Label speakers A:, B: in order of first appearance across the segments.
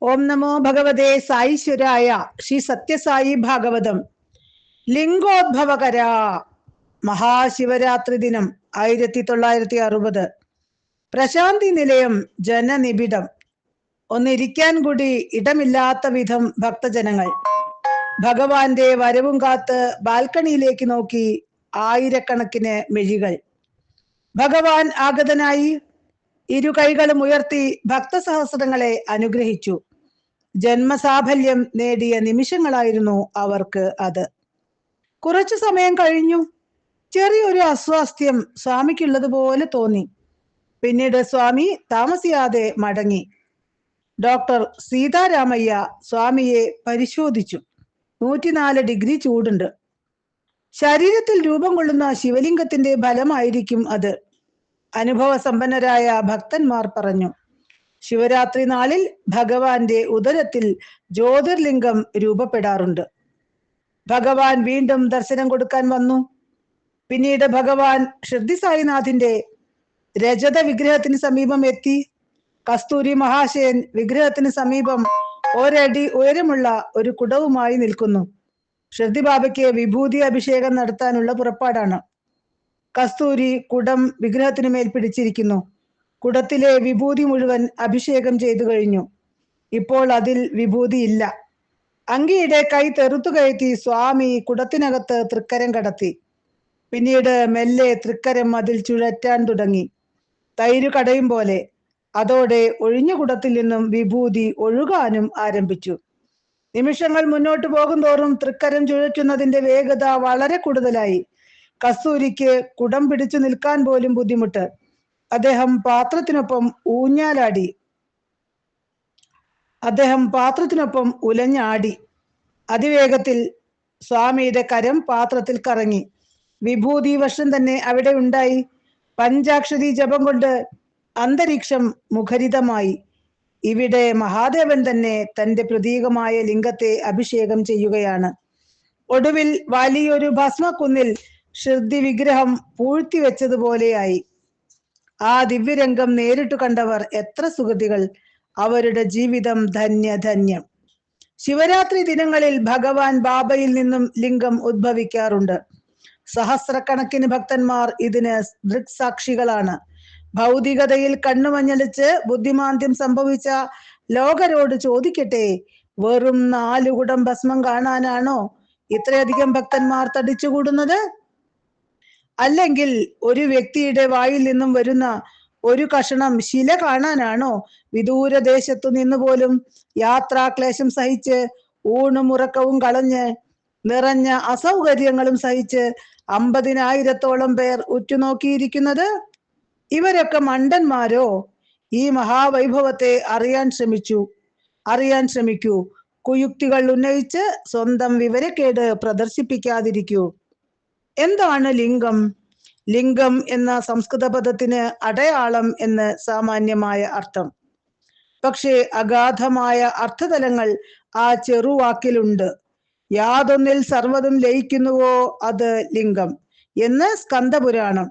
A: ഓം നമോ ഭഗവതേ സാईശ്വരായ. ശ്രീ സത്യസായി ഭാഗവതം. ലിംഗോദ്ഭവകര. മഹാശിവരാത്രി ദിനം 1960. പ്രശാന്തി നിലയം ജനനിബിഡം. ഒന്നിരിക്കാൻ കൂടി ഇടമില്ലാത്ത വിധം ഭക്തജനങ്ങൾ. ഭഗവാന്റെ വരവും കാത്ത് ബാൽക്കണിയിലേക്ക് നോക്കി ആയിരക്കണക്കിന് മെഴികൾ. ഭഗവാൻ ആഗതനായി ഇരു കൈകളും ഉയർത്തി ഭക്തസഹസ്രങ്ങളെ അനുഗ്രഹിച്ചു. ജന്മസാഫല്യം നേടിയ നിമിഷങ്ങളായിരുന്നു അവർക്ക് അത്. കുറച്ചു സമയം കഴിഞ്ഞു. ചെറിയൊരു അസ്വാസ്ഥ്യം സ്വാമിക്കുള്ളതുപോലെ തോന്നി. പിന്നീട് സ്വാമി താമസിയാതെ മടങ്ങി. ഡോക്ടർ സീതാരാമയ്യ സ്വാമിയെ പരിശോധിച്ചു. 104 ഡിഗ്രി ചൂടുണ്ട്. ശരീരത്തിൽ രൂപം കൊള്ളുന്ന ശിവലിംഗത്തിന്റെ ഫലമായിരിക്കും അത്, അനുഭവ സമ്പന്നരായ ഭക്തന്മാർ പറഞ്ഞു. ശിവരാത്രി നാളിൽ ഭഗവാന്റെ ഉദരത്തിൽ ജ്യോതിർലിംഗം രൂപപ്പെടാറുണ്ട്. ഭഗവാൻ വീണ്ടും ദർശനം കൊടുക്കാൻ വന്നു. പിന്നീട് ഭഗവാൻ ഷിർദി സായിനാഥിന്റെ രജത വിഗ്രഹത്തിന് സമീപം എത്തി. കസ്തൂരി മഹാശയൻ വിഗ്രഹത്തിന് സമീപം ഒരടി ഉയരമുള്ള ഒരു കുടവുമായി നിൽക്കുന്നു. ഷിർദി ബാബയ്ക്ക് വിഭൂതി അഭിഷേകം നടത്താനുള്ള പുറപ്പാടാണ്. കസ്തൂരി കുടം വിഗ്രഹത്തിന് മേൽ പിടിച്ചിരിക്കുന്നു. കുടത്തിലെ വിഭൂതി മുഴുവൻ അഭിഷേകം ചെയ്തു കഴിഞ്ഞു. ഇപ്പോൾ അതിൽ വിഭൂതി ഇല്ല. അങ്കിയുടെ കൈ തെറുത്തു കയറ്റി സ്വാമി കുടത്തിനകത്ത് തൃക്കരം കടത്തി. പിന്നീട് മെല്ലെ തൃക്കരം അതിൽ ചുഴറ്റാൻ തുടങ്ങി, തൈര് കടയും പോലെ. അതോടെ ഒഴിഞ്ഞ കുടത്തിൽ നിന്നും വിഭൂതി ഒഴുകാനും ആരംഭിച്ചു. നിമിഷങ്ങൾ മുന്നോട്ട് പോകും തോറും തൃക്കരം ചുഴറ്റുന്നതിന്റെ വേഗത വളരെ കൂടുതലായി. കസ്തൂരിക്ക് കുടം പിടിച്ചു നിൽക്കാൻ പോലും ബുദ്ധിമുട്ട്. അദ്ദേഹം പാത്രത്തിനൊപ്പം ഉലഞ്ഞാടി. അതിവേഗത്തിൽ സ്വാമിയുടെ കരം പാത്രത്തിൽ കറങ്ങി. വിഭൂതി വർഷം തന്നെ അവിടെ ഉണ്ടായി. പഞ്ചാക്ഷരി ജപം കൊണ്ട് അന്തരീക്ഷം മുഖരിതമായി. ഇവിടെ മഹാദേവൻ തന്നെ തന്റെ പ്രതീകമായ ലിംഗത്തെ അഭിഷേകം ചെയ്യുകയാണ്. ഒടുവിൽ വലിയൊരു ഭസ്മക്കുന്നിൽ ഷിർദി വിഗ്രഹം പൂഴ്ത്തിവെച്ചതുപോലെയായി. ആ ദിവ്യരംഗം നേരിട്ട് കണ്ടവർ എത്ര സുഹൃതികൾ. അവരുടെ ജീവിതം ധന്യം. ശിവരാത്രി ദിനങ്ങളിൽ ഭഗവാൻ ബാബയിൽ നിന്നും ലിംഗം ഉദ്ഭവിക്കാറുണ്ട്. സഹസ്രക്കണക്കിന് ഭക്തന്മാർ ഇതിന് ദൃക്സാക്ഷികളാണ്. ഭൗതികതയിൽ കണ്ണുമഞ്ഞളിച്ച് ബുദ്ധിമാന്ദ്യം സംഭവിച്ച ലോകരോട് ചോദിക്കട്ടെ, വെറും 4 കുടം ഭസ്മം കാണാനാണോ ഇത്രയധികം ഭക്തന്മാർ തടിച്ചുകൂടുന്നത്? അല്ലെങ്കിൽ ഒരു വ്യക്തിയുടെ വായിൽ നിന്നും വരുന്ന ഒരു കഷണം ശില കാണാനാണോ വിദൂരദേശത്തു നിന്ന് പോലും യാത്രാക്ലേശം സഹിച്ച് ഊണും ഉറക്കവും കളഞ്ഞ് നിറഞ്ഞ അസൗകര്യങ്ങളും സഹിച്ച് 50,000-ഓളം പേർ ഉറ്റുനോക്കിയിരിക്കുന്നത്? ഇവരൊക്കെ മണ്ടന്മാരോ? ഈ മഹാവൈഭവത്തെ അറിയാൻ ശ്രമിക്കൂ. കുയുക്തികൾ ഉന്നയിച്ച് സ്വന്തം വിവരക്കേട് പ്രദർശിപ്പിക്കാതിരിക്കൂ. എന്താണ് ലിംഗം? ലിംഗം എന്ന സംസ്കൃത പദത്തിന് അടയാളം എന്ന് സാമാന്യമായ അർത്ഥം. പക്ഷേ അഗാധമായ അർത്ഥതലങ്ങൾ ആ ചെറുവാക്കിലുണ്ട്. യാതൊന്നിൽ സർവ്വതും ലയിക്കുന്നുവോ അത് ലിംഗം എന്ന് സ്കന്ദപുരാണം.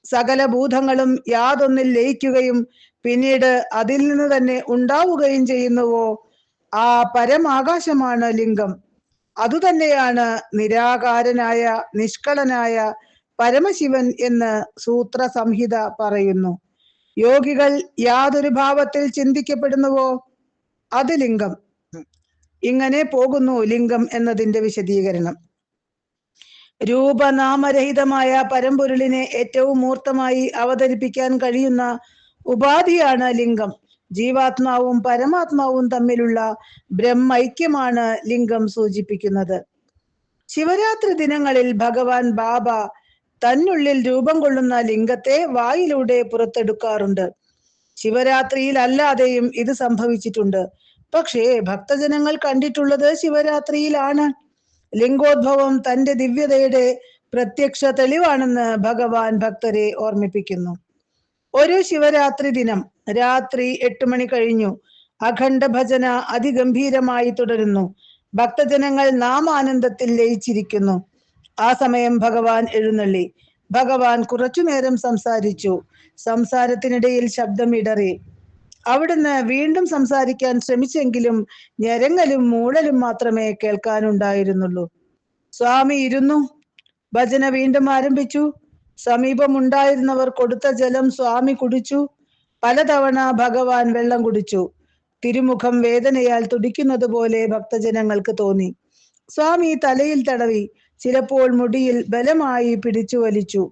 A: സകല ഭൂതങ്ങളും യാതൊന്നിൽ ലയിക്കുകയും പിന്നീട് അതിൽ നിന്ന് തന്നെ ഉണ്ടാവുകയും ചെയ്യുന്നുവോ ആ പരമാകാശമാണ് ലിംഗം. അതുതന്നെയാണ് നിരാകാരനായ നിഷ്കളനായ പരമശിവൻ എന്ന് സൂത്ര സംഹിത പറയുന്നു. യോഗികൾ യാതൊരു ഭാവത്തിൽ ചിന്തിക്കപ്പെടുന്നുവോ അത് ലിംഗം. ഇങ്ങനെ പോകുന്നു ലിംഗം എന്നതിന്റെ വിശദീകരണം. രൂപനാമരഹിതമായ പരമ്പൊരുളിനെ ഏറ്റവും മൂർത്തമായി അവതരിപ്പിക്കാൻ കഴിയുന്ന ഉപാധിയാണ് ലിംഗം. ജീവാത്മാവും പരമാത്മാവും തമ്മിലുള്ള ബ്രഹ്മൈക്യമാണ് ലിംഗം സൂചിപ്പിക്കുന്നത്. ശിവരാത്രി ദിനങ്ങളിൽ ഭഗവാൻ ബാബ തന്നുള്ളിൽ രൂപം കൊള്ളുന്ന ലിംഗത്തെ വായിലൂടെ പുറത്തെടുക്കാറുണ്ട്. ശിവരാത്രിയിൽ അല്ലാതെയും ഇത് സംഭവിച്ചിട്ടുണ്ട്. പക്ഷേ ഭക്തജനങ്ങൾ കണ്ടിട്ടുള്ളത് ശിവരാത്രിയിലാണ്. ലിംഗോദ്ഭവം തന്റെ ദിവ്യതയുടെ പ്രത്യക്ഷ തെളിവാണെന്ന് ഭഗവാൻ ഭക്തരെ ഓർമ്മിപ്പിക്കുന്നു. ഒരു ശിവരാത്രി ദിനം രാത്രി 8 മണി കഴിഞ്ഞു. അഖണ്ഡ ഭജന അതിഗംഭീരമായി തുടരുന്നു. ഭക്തജനങ്ങൾ നാമാനന്ദത്തിൽ ലയിച്ചിരിക്കുന്നു. ആ സമയം ഭഗവാൻ എഴുന്നള്ളി. ഭഗവാൻ കുറച്ചുനേരം സംസാരിച്ചു. സംസാരത്തിനിടയിൽ ശബ്ദം ഇടറി. അവിടുന്ന് വീണ്ടും സംസാരിക്കാൻ ശ്രമിച്ചെങ്കിലും ഞെരങ്ങലും മൂളലും മാത്രമേ കേൾക്കാനുണ്ടായിരുന്നുള്ളൂ. സ്വാമി ഇരുന്നു. ഭജന വീണ്ടും ആരംഭിച്ചു. സമീപമുണ്ടായിരുന്നവർ കൊടുത്ത ജലം സ്വാമി കുടിച്ചു. പലതവണ ഭഗവാൻ വെള്ളം കുടിച്ചു. തിരുമുഖം വേദനയാൽ തുടിക്കുന്നത് പോലെ ഭക്തജനങ്ങൾക്ക് തോന്നി. സ്വാമി തലയിൽ തടവി, ചിലപ്പോൾ മുടിയിൽ ബലമായി പിടിച്ചു വലിച്ചു.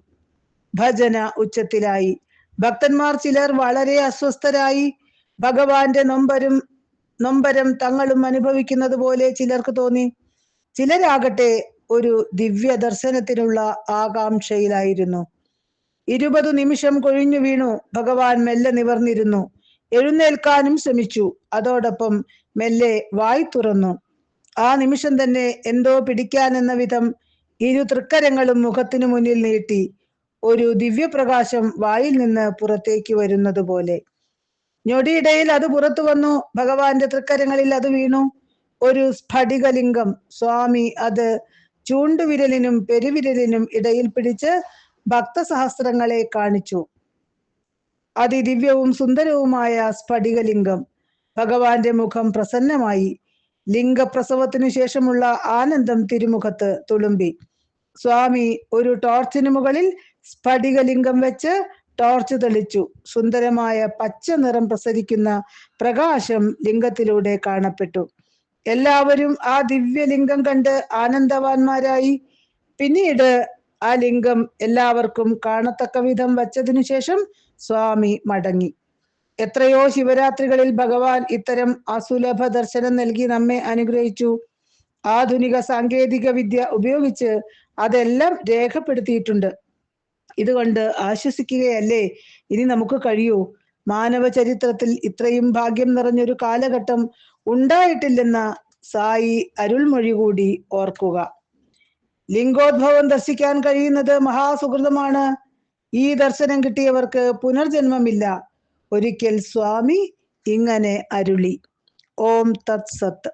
A: ഭജന ഉച്ചത്തിലായി. ഭക്തന്മാർ ചിലർ വളരെ അസ്വസ്ഥരായി. ഭഗവാന്റെ നൊമ്പരം തങ്ങളും അനുഭവിക്കുന്നത് പോലെ ചിലർക്ക് തോന്നി. ചിലരാകട്ടെ ഒരു ദിവ്യ ദർശനത്തിനുള്ള ആകാംക്ഷയിലായിരുന്നു. 20 നിമിഷം കൊഴിഞ്ഞു വീണു. ഭഗവാൻ മെല്ലെ നിവർന്നിരുന്നു. എഴുന്നേൽക്കാനും ശ്രമിച്ചു. അതോടൊപ്പം മെല്ലെ വായ് തുറന്നു. ആ നിമിഷം തന്നെ എന്തോ പിടിക്കാനെന്ന വിധം ഇരു തൃക്കരങ്ങളും മുഖത്തിനു മുന്നിൽ നീട്ടി. ഒരു ദിവ്യപ്രകാശം വായിൽ നിന്ന് പുറത്തേക്ക് വരുന്നത് പോലെ. ഞൊടിയിടയിൽ അത് പുറത്തു വന്നു. ഭഗവാന്റെ തൃക്കരങ്ങളിൽ അത് വീണു. ഒരു സ്ഫടികലിംഗം. സ്വാമി അത് ചൂണ്ടുവിരലിനും പെരുവിരലിനും ഇടയിൽ പിടിച്ച് ഭക്തസഹസ്രങ്ങളെ കാണിച്ചു. അതിദിവ്യവും സുന്ദരവുമായ സ്ഫടികലിംഗം. ഭഗവാന്റെ മുഖം പ്രസന്നമായി. ലിംഗപ്രസവത്തിനു ശേഷമുള്ള ആനന്ദം തിരുമുഖത്ത് തുളുമ്പി. സ്വാമി ഒരു ടോർച്ചിനു മുകളിൽ സ്ഫടികലിംഗം വെച്ച് ടോർച്ച് തെളിച്ചു. സുന്ദരമായ പച്ച നിറം പ്രസരിക്കുന്ന പ്രകാശം ലിംഗത്തിലൂടെ കാണപ്പെട്ടു. എല്ലാവരും ആ ദിവ്യലിംഗം കണ്ട് ആനന്ദവാന്മാരായി. പിന്നീട് ആ ലിംഗം എല്ലാവർക്കും കാണത്തക്ക വിധം വച്ചതിനു ശേഷം സ്വാമി മടങ്ങി. എത്രയോ ശിവരാത്രികളിൽ ഭഗവാൻ ഇത്തരം അസുലഭ ദർശനം നൽകി നമ്മെ അനുഗ്രഹിച്ചു. ആധുനിക സാങ്കേതിക വിദ്യ ഉപയോഗിച്ച് അതെല്ലാം രേഖപ്പെടുത്തിയിട്ടുണ്ട്. ഇതുകൊണ്ട് ആശ്വസിക്കുകയല്ലേ ഇനി നമുക്ക് കഴിയൂ. മാനവ ചരിത്രത്തിൽ ഇത്രയും ഭാഗ്യം നിറഞ്ഞൊരു കാലഘട്ടം ഉണ്ടായിട്ടില്ലെന്ന സായി അരുൾമൊഴി കൂടി ഓർക്കുക. ലിംഗോദ്ഭവം ദർശിക്കാൻ കഴിയുന്നത് മഹാസുഹൃതമാണ്. ഈ ദർശനം കിട്ടിയവർക്ക് പുനർജന്മമില്ല. ഒരിക്കൽ സ്വാമി ഇങ്ങനെ അരുളി. ഓം തത് സത്ത്.